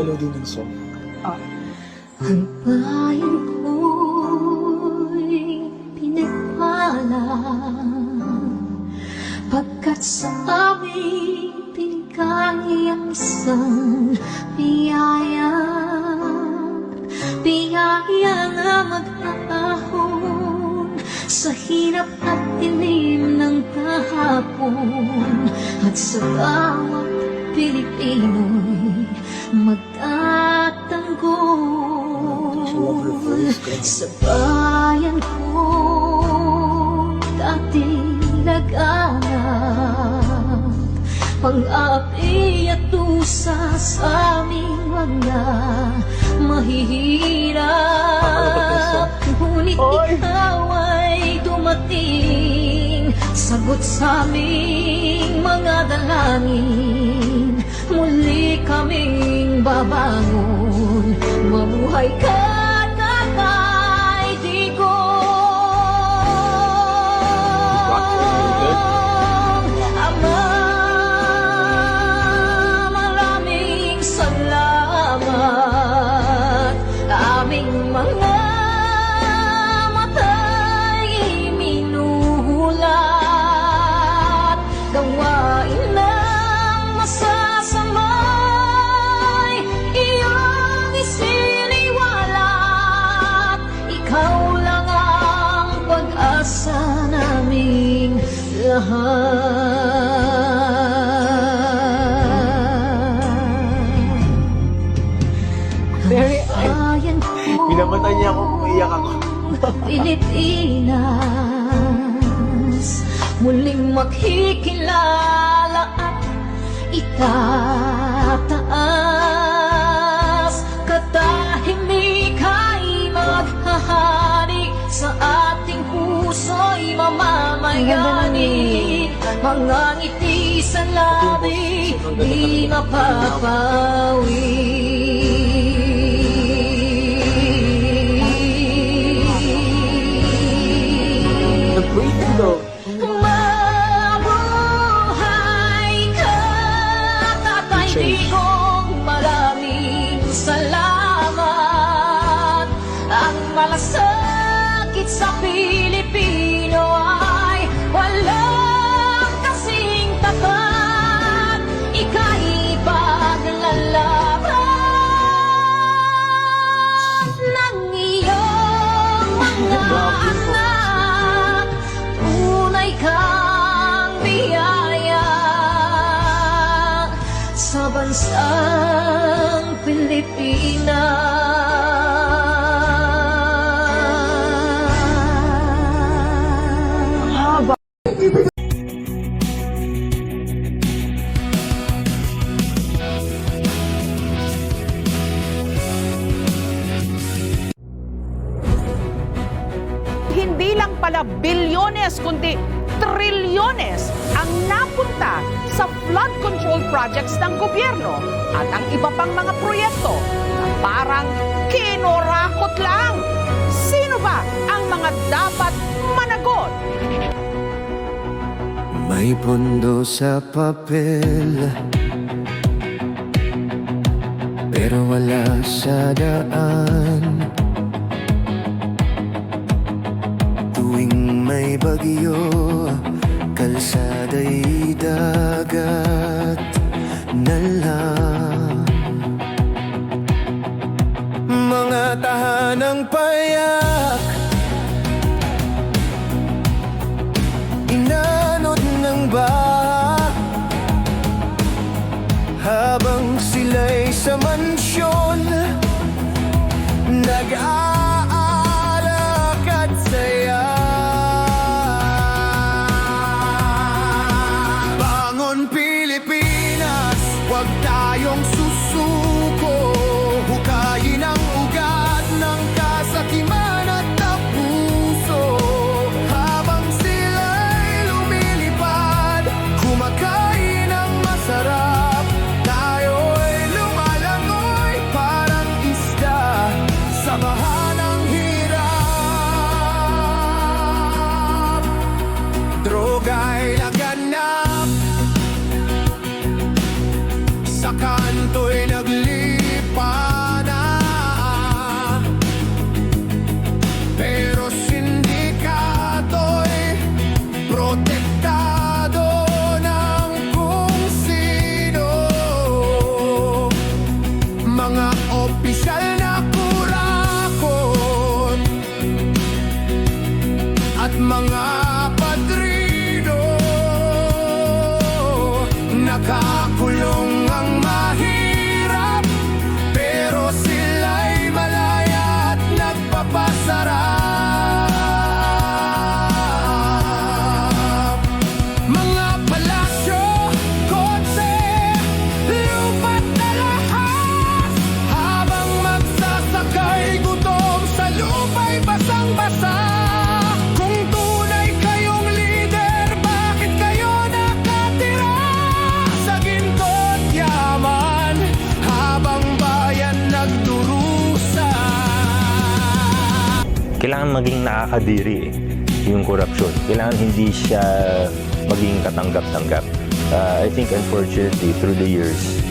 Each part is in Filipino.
melody ng song. Ang bayan ko'y pinagpala, pagkat sa amin binigay ang isang biyaya. Biyaya nga mag-ahon sa hirap at dilim ng kahapon, at sa bawat Pilipino'y magtatanggol. Sa bayan ko dating laganap, pang-api at dusa sa aming mga mahihirap. Ngunit ikaw ay dumating, sagot sa aming mga dalangin. Muli kaming babangon, mabuhay ka, Tatay Digong. Ama, maraming salamat. Aming mga mata'y minuhulat, gawain ng masasamay iyong isiniwalat. Ikaw lang ang pag-asa naming lahat. Very, Bayan ko, pinamatay niya ako, umiiyak ako. Pilipinas, muling makikilala at itataas. Katahimik ay maghahari, sa ating puso'y mamamayani. Mga ngiti sa labi, di mapapawi. The breathing though. Mabuhay ka, Tatay Digong. Maraming salamat. Ang malasakit sa Pilipino ay walang kasing tapat. Ika'y paglalaban ng iyong mga anak. Tunay kang biyaya sa bansang Pilipinas. Hindi lang pala bilyones kundi trilyones ang napunta sa flood control projects ng gobyerno at ang iba pang mga proyekto na parang kinorakot lang. Sino ba ang mga dapat managot? May pondo sa papel, pero wala sa daan. Tuwing may bagyo, kalsada'y dagat na lang. Mga tahanang payak, inanod ng baha, habang sila'y sa mansyon, nag-aalak at saya. Bangon Pilipinas, huwag tayo kailangan maging nakakadiri yung korupsyon. Kailangan hindi siya maging katanggap-tanggap. I think unfortunately through the years,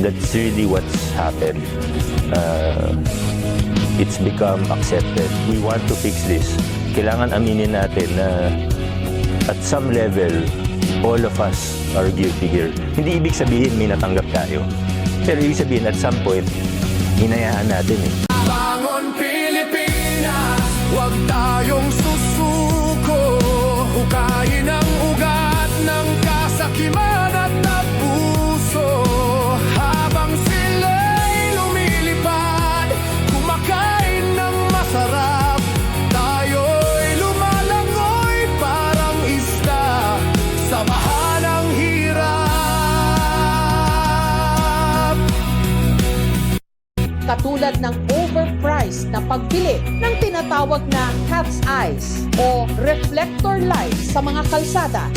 that's really what's happened. It's become accepted. We want to fix this. Kailangan aminin natin na at some level, all of us are guilty here. Hindi ibig sabihin may natanggap tayo. Pero ibig sabihin at some point, hinayaan natin Bangon Pilipinas, huwag tayong susuko. Hukayin ang ugat ng kasakiman at puso. Habang sila'y lumilipad, kumakain ng masarap, tayo'y lumalangoy parang isda sa bahalang hirap. Katulad ng overpriced na pagbili ng tinatawag na cat's eyes o reflector lights sa mga kalsada.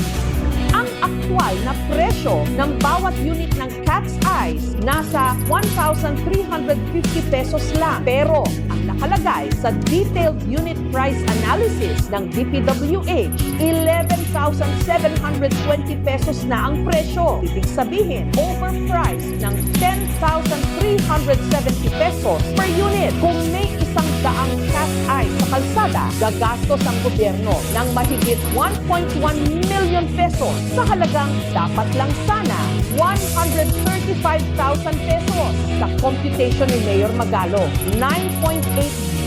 Ang aktwal na presyo ng bawat unit ng cat's eyes nasa 1,350 pesos lang. Pero ang nakalagay sa detailed unit price analysis ng DPWH, 11,720 pesos na ang presyo. Ibig sabihin, overpriced ng 10,370 pesos per unit. Kung may isang daang cat's eye sa kalsada, gagastos ang gobyerno ng mahigit 1.1 million pesos sa halagang dapat lang sana 135,000 pesos. Sa computation ni Mayor Magalong, 9.8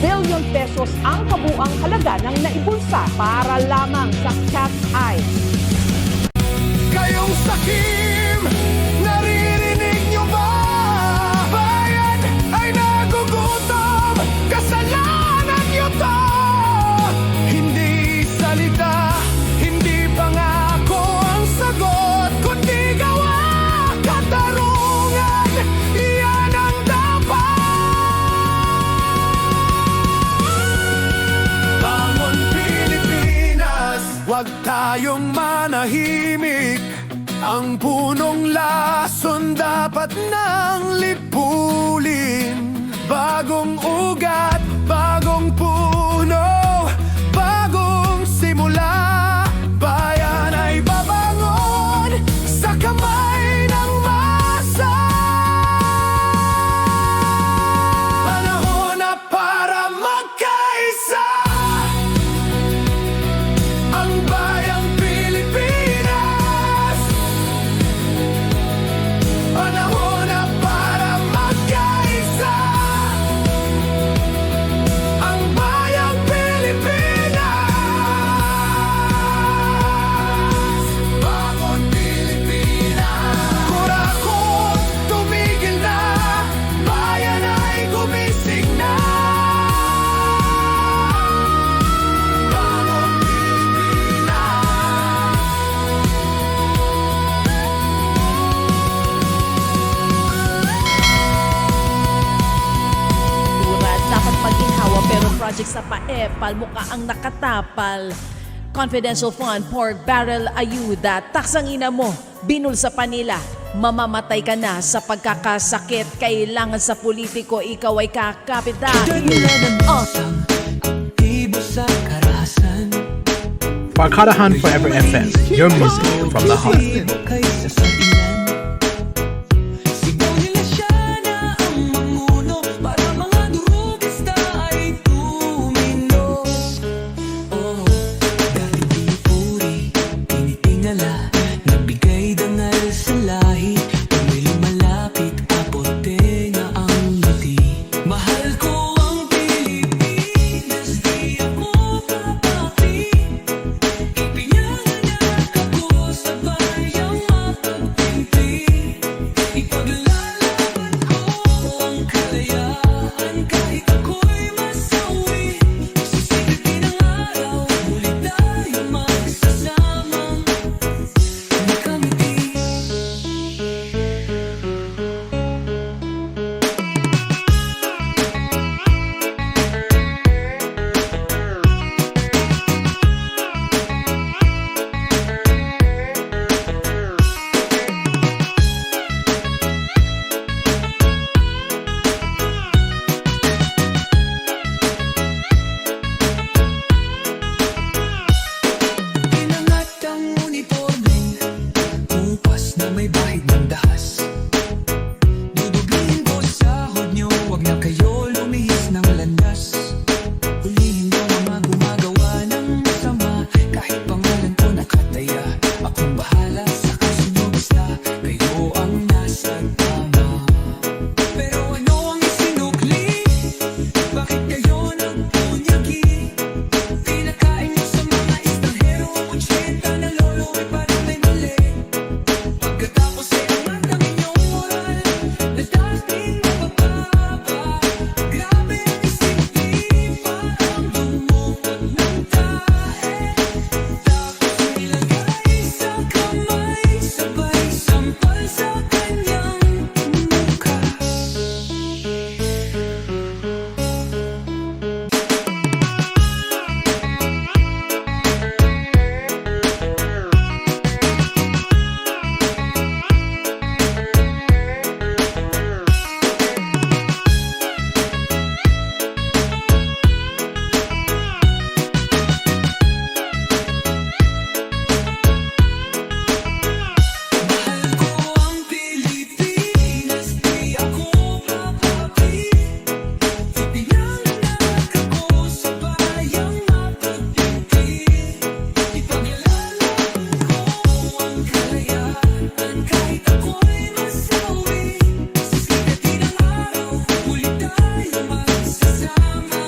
billion pesos ang kabuang halaga ng naibulsa para lamang sa cat's eye. Kayong sakim, naririnig nyo ba? Bayan ay nagugutom, kasalanan nyo to. Hindi salita, hindi pangako ang sagot, kundi gawa, katarungan, iyan ang dapat. Bangon Pilipinas, huwag tayong manahimik. Ang punong lason dapat nang lipulin. Bagong ugat, bagong puno, bagong simula. Bayan ay babangon sa kamay ng masa. Panahon na para magkaisa. Ang bayang Pilipinas. Panahon na para magkaisa. Ang bayang Pilipinas. Bangon Pilipinas. Kurakot, tumigil na. Bayan ay gumising na. Bangon Tulad, dapat pag-inhawa pero project sa paepal, mukha ang nakatapal. Confidential fund, pork barrel, ayuda, taksang ina mo, binulsa pa nila. Mamamatay ka na sa pagkakasakit. Kailangan sa politiko, ikaw ay kakapita. Barkadahan Forever FM, your music from the heart. Nagbigay dangal sa lahi, pag may lumalapit, apote na ang ngiti. Mahal ko ang Pilipinas, di ako papakit. Ipinanganak ako sa bayang mapagmahal. akong bahala sa kasunod basta kayo ang nasa tama. Pero ano ang isinukli? Bakit kayo nagpunyagi? Pinakain niyo sa mga estranghero ang 80 na lolo ay parang may mali. Pagkatapos ay angat ang inyong moral na dating mapapaba. Grabe ang isipin, parang dumukot ng tae. Tapos nilagay sa kamay, sabay sampal sa kanyang mukha. Mahal ko ang Pilipinas, di ako papapi. Ipinanganak ako sa bayang mapagpipig. Ipaglalarawan ko ang kalayaan kahit ako'y masawi. Sisigatin ang araw, muli tayo magsasama.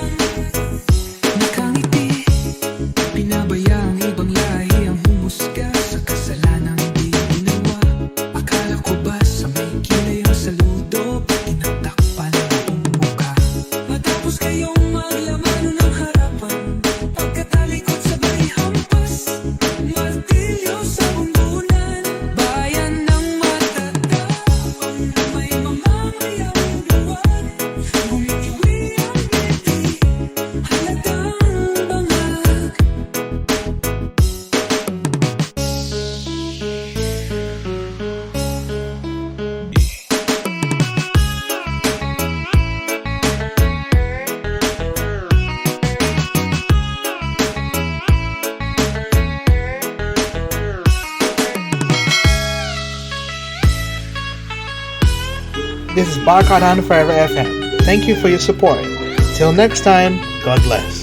Nakangiti, pinabayang ibang lahi ang humusga sa kasalanang di ginawa. Akala ko ba sa may kilay ang saludo, pati natakpan ang mukha. Matapos kayong maglaman ng harapan, pagkatalikod sabay hampas, martilyo sa bundunan. Bayan ng matatapang na may mamamayang buwan, umiiwi ang ngiti, halatang bangag. This is Barkadan Forever FM. Thank you for your support. Till next time, God bless.